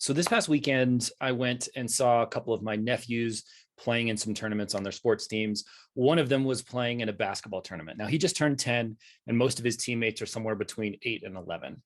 So this past weekend, I went and saw a couple of my nephews playing in some tournaments on their sports teams. One of them was playing in a basketball tournament. Now he just turned 10 and most of his teammates are somewhere between 8 and 11.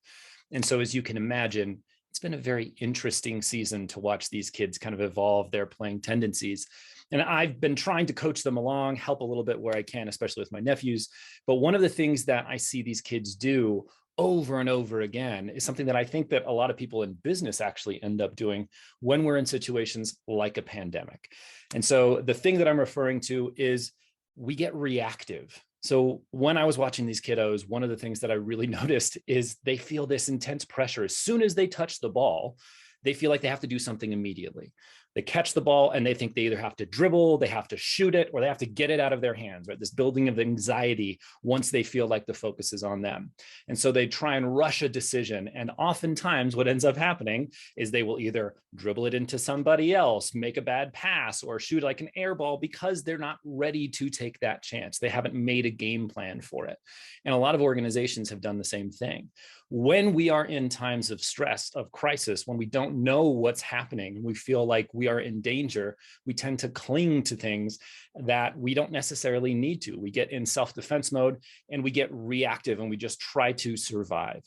And so as you can imagine, it's been a very interesting season to watch these kids kind of evolve their playing tendencies. And I've been trying to coach them along, help a little bit where I can, especially with my nephews. But one of the things that I see these kids do over and over again is something that I think that a lot of people in business actually end up doing when we're in situations like a pandemic. And so the thing that I'm referring to is we get reactive. So when I was watching these kiddos, one of the things that I really noticed is they feel this intense pressure. As soon as they touch the ball, they feel like they have to do something immediately. They catch the ball and they think they either have to dribble, they have to shoot it, or they have to get it out of their hands, right? This building of anxiety once they feel like the focus is on them. And so they try and rush a decision. And oftentimes what ends up happening is they will either dribble it into somebody else, make a bad pass, or shoot like an air ball because they're not ready to take that chance. They haven't made a game plan for it. And a lot of organizations have done the same thing. When we are in times of stress, of crisis, when we don't know what's happening, we feel like we are in danger, we tend to cling to things that we don't necessarily need to. We get in self-defense mode and we get reactive and we just try to survive.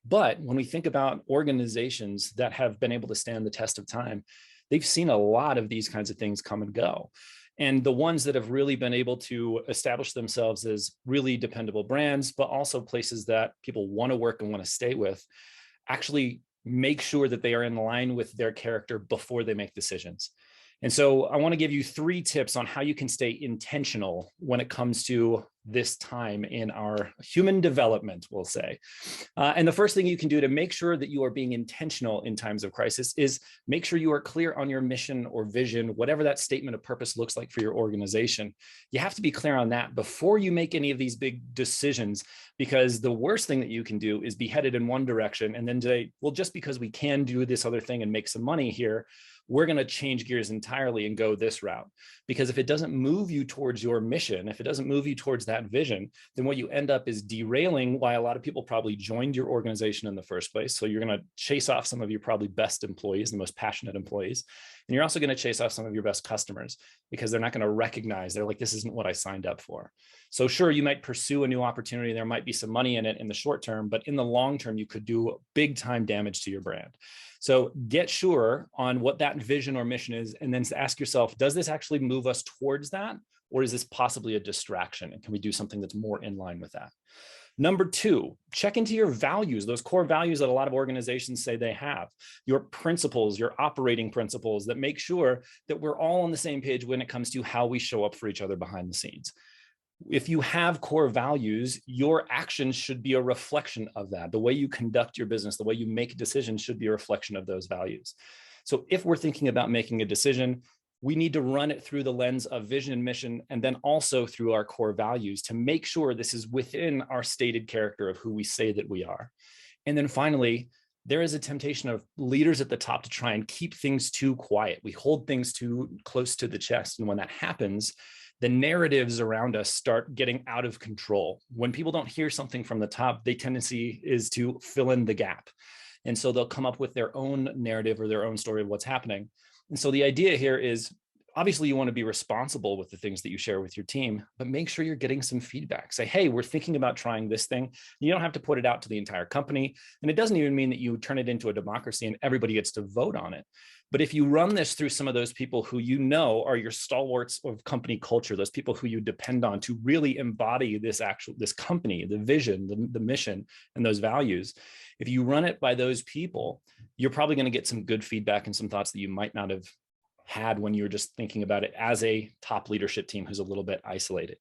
But when we think about organizations that have been able to stand the test of time, they've seen a lot of these kinds of things come and go. And the ones that have really been able to establish themselves as really dependable brands, but also places that people want to work and want to stay with, actually make sure that they are in line with their character before they make decisions. And so I want to give you 3 tips on how you can stay intentional when it comes to this time in our human development, we'll say. And the first thing you can do to make sure that you are being intentional in times of crisis is make sure you are clear on your mission or vision, whatever that statement of purpose looks like for your organization. You have to be clear on that before you make any of these big decisions, because the worst thing that you can do is be headed in one direction and then say, well, just because we can do this other thing and make some money here, we're going to change gears entirely and go this route. Because if it doesn't move you towards your mission, if it doesn't move you towards that vision, then what you end up is derailing why a lot of people probably joined your organization in the first place. So you're going to chase off some of your probably best employees, the most passionate employees. And you're also going to chase off some of your best customers because they're not going to recognize, they're like, this isn't what I signed up for. So sure, you might pursue a new opportunity. There might be some money in it in the short term, but in the long term, you could do big time damage to your brand. So get sure on what that vision or mission is, and then ask yourself, does this actually move us towards that? Or is this possibly a distraction? And can we do something that's more in line with that? Number 2, check into your values, those core values that a lot of organizations say they have, your principles, your operating principles that make sure that we're all on the same page when it comes to how we show up for each other behind the scenes. If you have core values, your actions should be a reflection of that. The way you conduct your business, the way you make decisions should be a reflection of those values. So if we're thinking about making a decision, we need to run it through the lens of vision and mission, and then also through our core values to make sure this is within our stated character of who we say that we are. And then finally, there is a temptation of leaders at the top to try and keep things too quiet. We hold things too close to the chest. And when that happens, the narratives around us start getting out of control. When people don't hear something from the top, their tendency is to fill in the gap. And so they'll come up with their own narrative or their own story of what's happening. And so the idea here is, obviously you want to be responsible with the things that you share with your team, but make sure you're getting some feedback. Say, hey, we're thinking about trying this thing. You don't have to put it out to the entire company. And it doesn't even mean that you turn it into a democracy and everybody gets to vote on it. But if you run this through some of those people who you know are your stalwarts of company culture, those people who you depend on to really embody this company, the vision, the mission, and those values, if you run it by those people, you're probably going to get some good feedback and some thoughts that you might not have had when you were just thinking about it as a top leadership team who's a little bit isolated.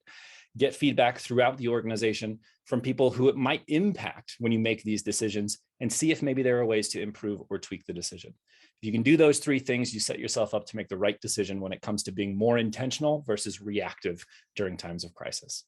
Get feedback throughout the organization from people who it might impact when you make these decisions, and see if maybe there are ways to improve or tweak the decision. If you can do those 3 things, you set yourself up to make the right decision when it comes to being more intentional versus reactive during times of crisis.